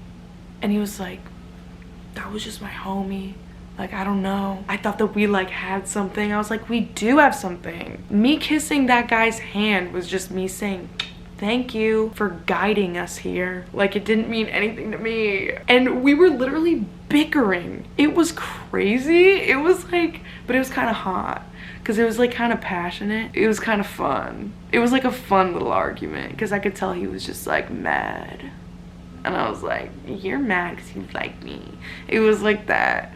And he was like, that was just my homie. Like, I don't know. I thought that we like had something. I was like, we do have something. Me kissing that guy's hand was just me saying, thank you for guiding us here. Like, it didn't mean anything to me. And we were literally bickering. It was crazy. It was like, but it was kind of hot. Because it was like kind of passionate. It was kind of fun. It was like a fun little argument because I could tell he was just like mad. And I was like, you're mad because you like me. It was like that.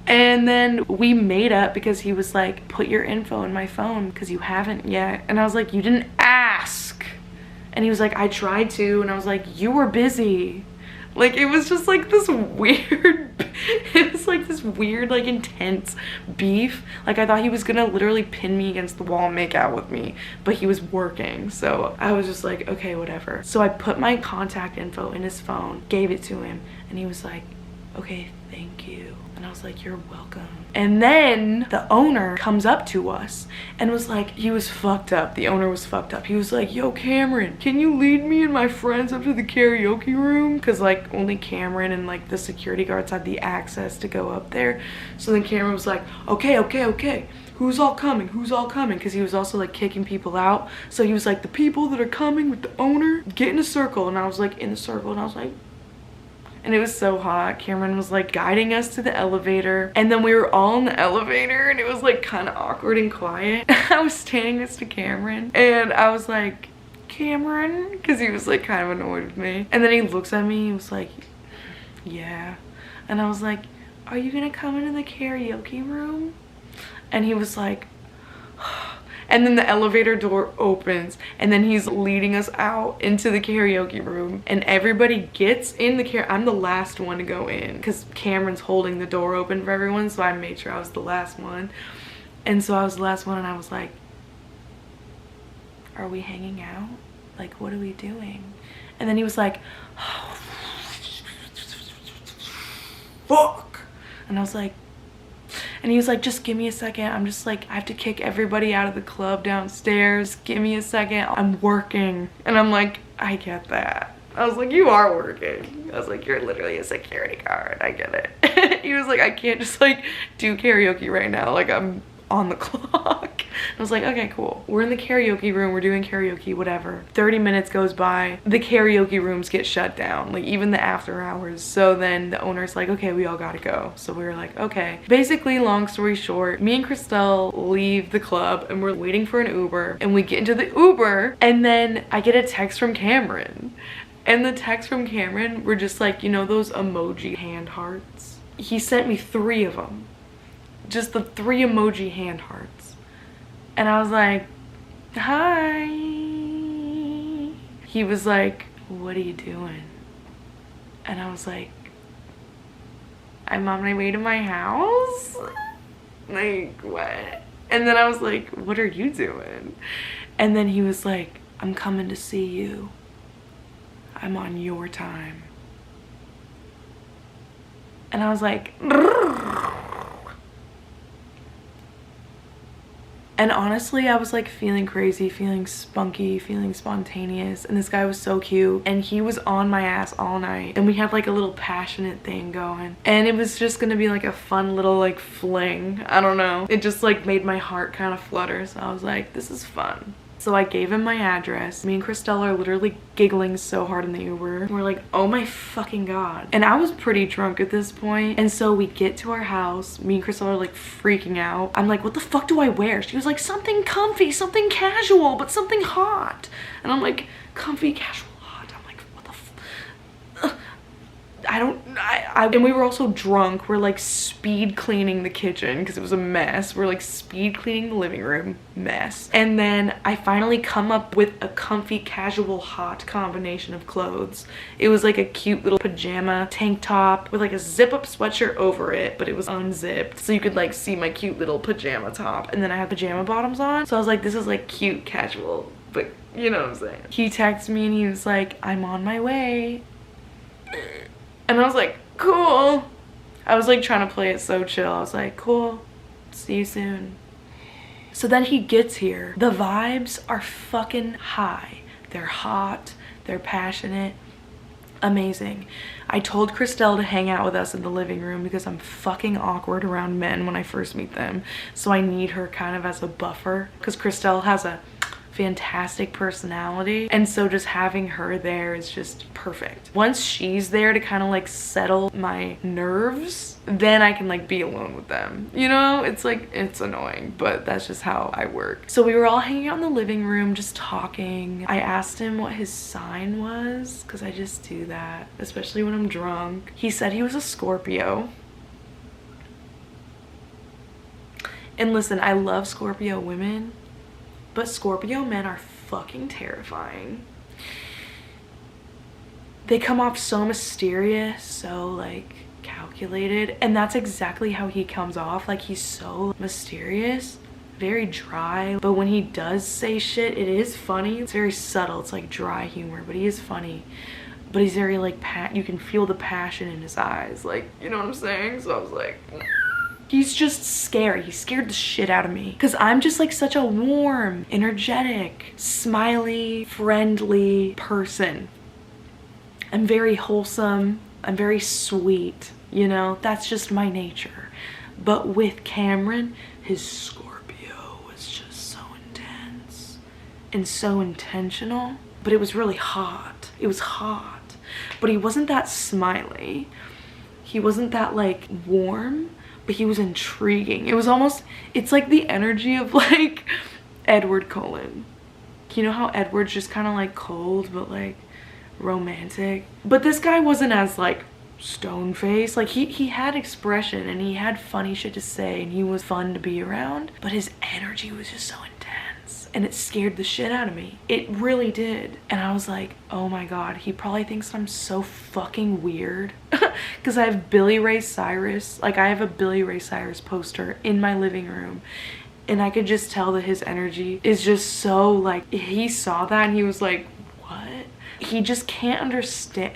And then we made up because he was like, put your info in my phone because you haven't yet. And I was like, you didn't ask. And he was like, I tried to. And I was like, you were busy. Like, it was just like this weird, it was like this weird, like intense beef. Like, I thought he was gonna literally pin me against the wall and make out with me, but he was working. So I was just like, okay, whatever. So I put my contact info in his phone, gave it to him, and he was like, okay, thank you. And I was like, you're welcome. And then the owner comes up to us and was like, he was fucked up. The owner was fucked up. He was like, yo, Cameron, can you lead me and my friends up to the karaoke room? Because like only Cameron and like the security guards had the access to go up there. So then Cameron was like, okay. Who's all coming? Who's all coming? Because he was also like kicking people out. So he was like, the people that are coming with the owner, get in a circle. And I was like in the circle and I was like, and it was so hot. Cameron was like guiding us to the elevator. And then we were all in the elevator and it was like kind of awkward and quiet. I was standing next to Cameron and I was like, Cameron? Because he was like kind of annoyed with me. And then he looks at me, he was like, yeah. And I was like, are you gonna come into the karaoke room? And he was like, and then the elevator door opens and then he's leading us out into the karaoke room and everybody gets in the I'm the last one to go in because Cameron's holding the door open for everyone, so I made sure I was the last one. And so I was the last one and I was like, are we hanging out? Like, what are we doing? And then he was like, fuck. And I was like, and he was like, just give me a second. I'm just like, I have to kick everybody out of the club downstairs. Give me a second. I'm working. And I'm like, I get that. I was like, you are working. I was like, you're literally a security guard. I get it. He was like, I can't just like do karaoke right now. Like I'm on the clock. I was like, okay, cool. We're in the karaoke room. We're doing karaoke, whatever. 30 minutes goes by. The karaoke rooms get shut down, like even the after hours. So then the owner's like, okay, we all gotta go. So we were like, okay. Basically, long story short, me and Christelle leave the club and we're waiting for an Uber and we get into the Uber and then I get a text from Cameron. And the text from Cameron were just like, you know, those emoji hand hearts? He sent me 3 of them. Just the 3 emoji hand hearts. And I was like, hi. He was like, what are you doing? And I was like, I'm on my way to my house? Like, what? And then I was like, what are you doing? And then he was like, I'm coming to see you. I'm on your time. And I was like, and honestly, I was like feeling crazy, feeling spunky, feeling spontaneous. And this guy was so cute. And he was on my ass all night. And we had like a little passionate thing going. And it was just gonna be like a fun little like fling. I don't know. It just like made my heart kind of flutter. So I was like, this is fun. So I gave him my address. Me and Christelle are literally giggling so hard in the Uber. We're like, oh my fucking God. And I was pretty drunk at this point. And so we get to our house. Me and Christelle are like freaking out. I'm like, what the fuck do I wear? She was like, something comfy, something casual, but something hot. And I'm like, comfy, casual, hot. I'm like, what the and we were also drunk. We're like speed cleaning the kitchen because it was a mess. We're like speed cleaning the living room, mess. And then I finally come up with a comfy, casual, hot combination of clothes. It was like a cute little pajama tank top with like a zip up sweatshirt over it, but it was unzipped. So you could like see my cute little pajama top. And then I had pajama bottoms on. So I was like, this is like cute, casual, but you know what I'm saying. He texted me and he was like, I'm on my way. And I was like, cool. I was like trying to play it so chill. I was like, cool, see you soon. So then he gets here. The vibes are fucking high. They're hot, they're passionate, amazing. I told Christelle to hang out with us in the living room because I'm fucking awkward around men when I first meet them. So I need her kind of as a buffer because Christelle has a fantastic personality, and so just having her there is just perfect. Once she's there to kind of like settle my nerves, then I can like be alone with them, you know? It's like, it's annoying, but that's just how I work. So we were all hanging out in the living room just talking. I asked him what his sign was because I just do that, especially when I'm drunk. He said he was a Scorpio. And listen, I love Scorpio women, but Scorpio men are fucking terrifying. They come off so mysterious, so like calculated, and that's exactly how he comes off. Like, he's so mysterious, very dry, but when he does say shit, it is funny. It's very subtle. It's like dry humor, but he is funny. but he's very like you can feel the passion in his eyes, like, you know what I'm saying? So I was like, he's just scary. He scared the shit out of me because I'm just like such a warm, energetic, smiley, friendly person. I'm very wholesome. I'm very sweet, you know? That's just my nature. But with Cameron, his Scorpio was just so intense and so intentional, but it was really hot. It was hot, but he wasn't that smiley. He wasn't that like warm, but he was intriguing. It was almost, it's like the energy of like Edward Cullen. You know how Edward's just kind of like cold, but like romantic? But this guy wasn't as like stone faced. Like he had expression and he had funny shit to say and he was fun to be around, but his energy was just so intense and it scared the shit out of me. It really did. And I was like, oh my god, he probably thinks I'm so fucking weird because I have Billy Ray Cyrus, like I have a Billy Ray Cyrus poster in my living room, and I could just tell that his energy is just so like, he saw that and he was like, what? He just can't understand.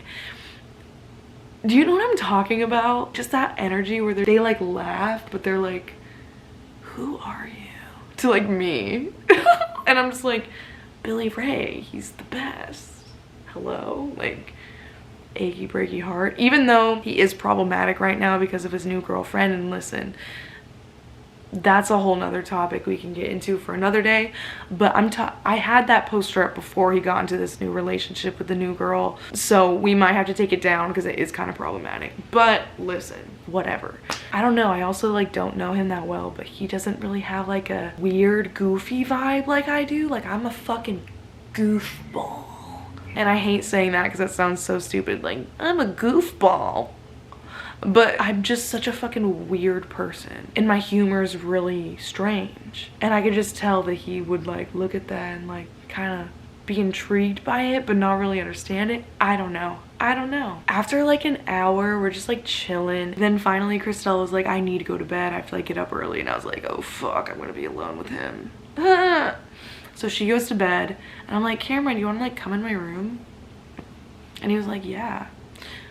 Do you know what I'm talking about? Just that energy where they like laugh, but they're like, who are you? To like me. And I'm just like, Billy Ray, he's the best. Hello? Like, achy breaky heart. Even though he is problematic right now because of his new girlfriend, and listen, that's a whole nother topic we can get into for another day. But I had that poster up before he got into this new relationship with the new girl, so we might have to take it down because it is kind of problematic. But listen, whatever. I don't know, I also like don't know him that well, but he doesn't really have like a weird goofy vibe like I do. Like I'm a fucking goofball, and I hate saying that because that sounds so stupid. Like I'm a goofball. But I'm just such a fucking weird person, and my humor is really strange, and I could just tell that he would like look at that and like kind of be intrigued by it but not really understand it. I don't know. After like an hour, we're just like chilling. Then finally Christelle was like, I need to go to bed, I have to like get up early. And I was like, oh fuck, I'm gonna be alone with him. So she goes to bed and I'm like, Cameron, do you want to like come in my room? And he was like, yeah.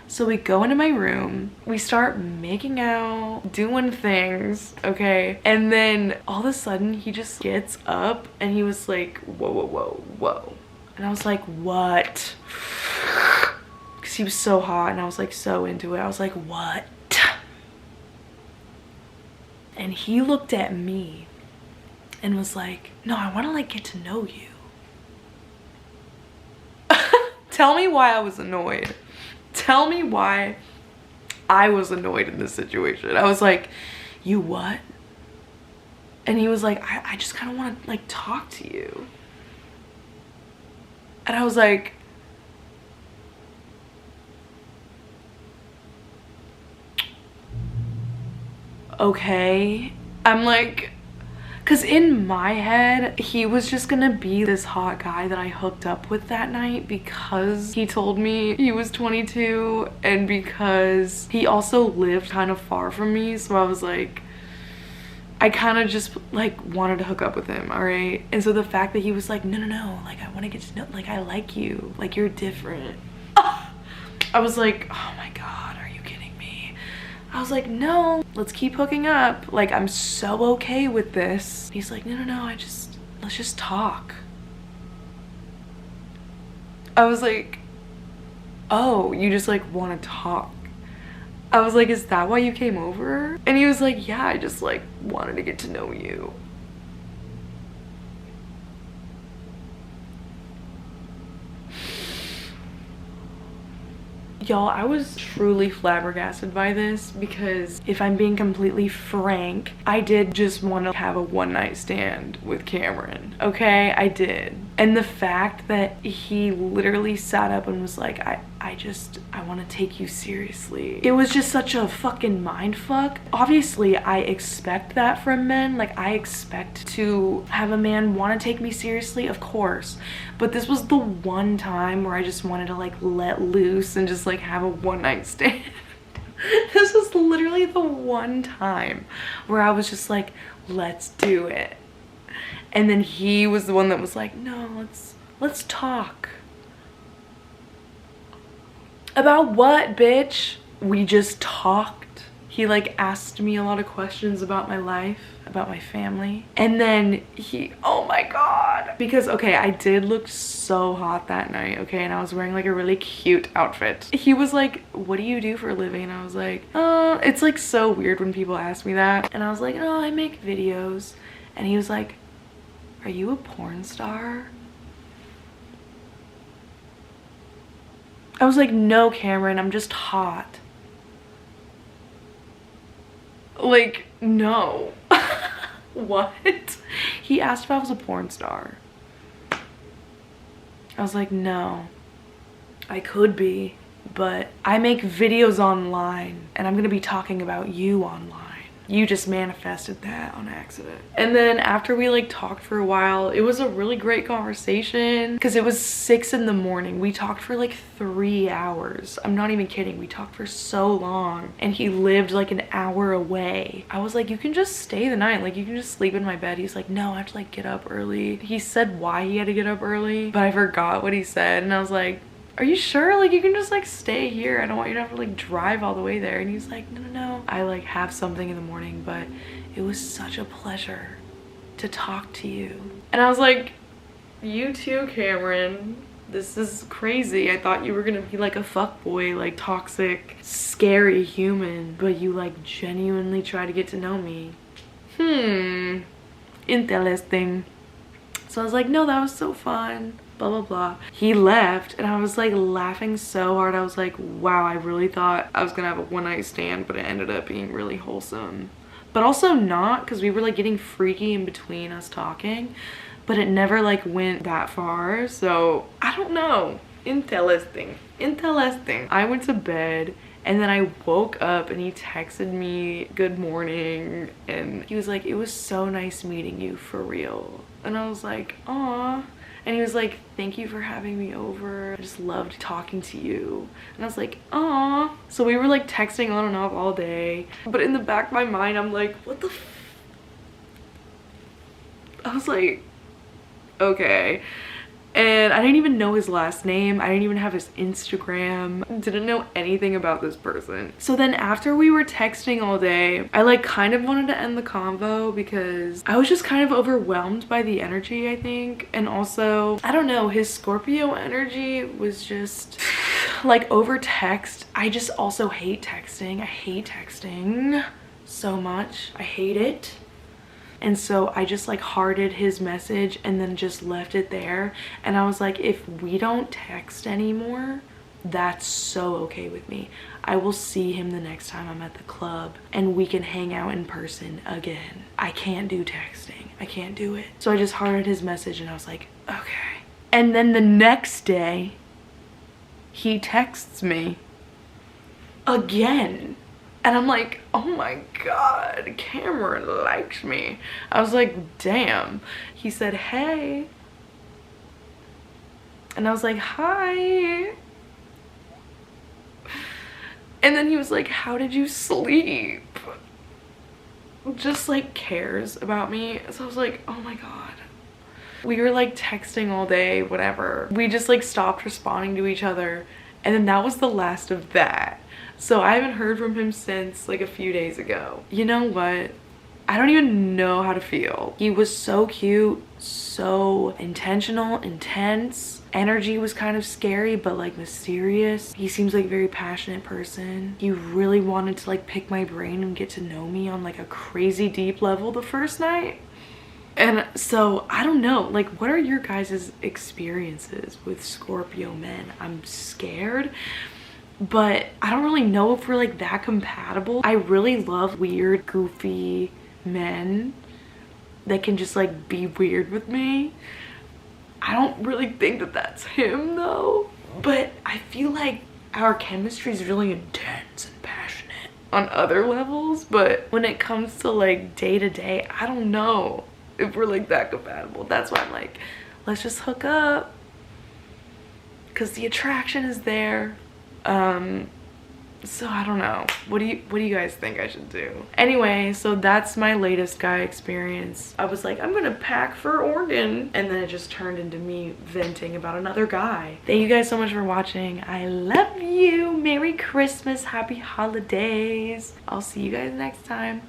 So we go into my room, we start making out, doing things, okay? And then all of a sudden he just gets up and he was like, whoa, whoa, whoa, whoa. And I was like, what? Because he was so hot and I was like so into it. I was like, what? And he looked at me and was like, no, I want to like get to know you. Tell me why I was annoyed. Tell me why I was annoyed in this situation. I was like, you what? And he was like, I just kind of want to like talk to you. And I was like, okay. I'm like, because in my head, he was just gonna be this hot guy that I hooked up with that night because he told me he was 22 and because he also lived kind of far from me. So I was like, I kind of just like wanted to hook up with him, all right? And so the fact that he was like, no, like I want to get to know, like I like you, like you're different. I was like, oh my God, are you kidding me? I was like, no, let's keep hooking up. Like, I'm so okay with this. He's like, no, let's just talk. I was like, oh, you just like want to talk? I was like, is that why you came over? And he was like, yeah, I just like wanted to get to know you. Y'all, I was truly flabbergasted by this because if I'm being completely frank, I did just want to have a one-night stand with Cameron, okay? I did. And the fact that he literally sat up and was like, I want to take you seriously. It was just such a fucking mind fuck. Obviously, I expect that from men. Like, I expect to have a man want to take me seriously, of course. But this was the one time where I just wanted to like let loose and just like have a one-night stand. This was literally the one time where I was just like, let's do it. And then he was the one that was like, no, let's talk. About what, bitch? We just talked. He like asked me a lot of questions about my life, about my family. And then oh my God. Because, okay, I did look so hot that night, okay? And I was wearing like a really cute outfit. He was like, what do you do for a living? And I was like, it's like so weird when people ask me that. And I was like, oh, I make videos. And he was like, are you a porn star? I was like, no, Cameron, I'm just hot. Like, no. What? He asked if I was a porn star. I was like, no. I could be, but I make videos online and I'm gonna be talking about you online. You just manifested that on accident. And then after we like talked for a while, it was a really great conversation because it was 6 in the morning. We talked for like 3 hours. I'm not even kidding. We talked for so long and he lived like an hour away. I was like, you can just stay the night. Like you can just sleep in my bed. He's like, no, I have to like get up early. He said why he had to get up early, but I forgot what he said. And I was like, are you sure? Like you can just like stay here. I don't want you to have to like drive all the way there. And he's like, no, no, no. I like have something in the morning, but it was such a pleasure to talk to you. And I was like, you too, Cameron. This is crazy. I thought you were gonna be like a fuckboy, like toxic, scary human, but you like genuinely try to get to know me. Interesting. So I was like, no, that was so fun. Blah, blah, blah. He left and I was like laughing so hard. I was like, wow, I really thought I was gonna have a one-night stand, but it ended up being really wholesome. But also not, because we were like getting freaky in between us talking, but it never like went that far. So I don't know. Interesting. Interesting. I went to bed and then I woke up and he texted me good morning and he was like, it was so nice meeting you for real. And I was like, aw. And he was like, thank you for having me over. I just loved talking to you. And I was like, aw. So we were like texting on and off all day. But in the back of my mind, I'm like, what the I was like, okay. And I didn't even know his last name. I didn't even have his Instagram. Didn't know anything about this person. So then after we were texting all day, I like kind of wanted to end the convo because I was just kind of overwhelmed by the energy, I think. And also, I don't know, his Scorpio energy was just like over text. I just also hate texting. I hate texting so much. I hate it. And so I just like hearted his message and then just left it there. And I was like, if we don't text anymore, that's so okay with me. I will see him the next time I'm at the club and we can hang out in person again. I can't do texting. I can't do it. So I just hearted his message and I was like, okay. And then the next day, he texts me again. And I'm like, oh my God, Cameron likes me. I was like, damn. He said, hey. And I was like, hi. And then he was like, how did you sleep? Just like cares about me. So I was like, oh my God. We were like texting all day, whatever. We just like stopped responding to each other. And then that was the last of that. So I haven't heard from him since like a few days ago. You know what? I don't even know how to feel. He was so cute, so intentional, intense. Energy was kind of scary, but like mysterious. He seems like a very passionate person. He really wanted to like pick my brain and get to know me on like a crazy deep level the first night. And so I don't know, like what are your guys' experiences with Scorpio men? I'm scared, but I don't really know if we're like that compatible. I really love weird, goofy men that can just like be weird with me. I don't really think that that's him though, but I feel like our chemistry is really intense and passionate on other levels, but when it comes to like day to day, I don't know if we're like that compatible. That's why I'm like, let's just hook up because the attraction is there. So I don't know. What do you guys think I should do? Anyway, so that's my latest guy experience. I was like, I'm gonna pack for Oregon, and then it just turned into me venting about another guy. Thank you guys so much for watching. I love you. Merry Christmas, happy holidays. I'll see you guys next time.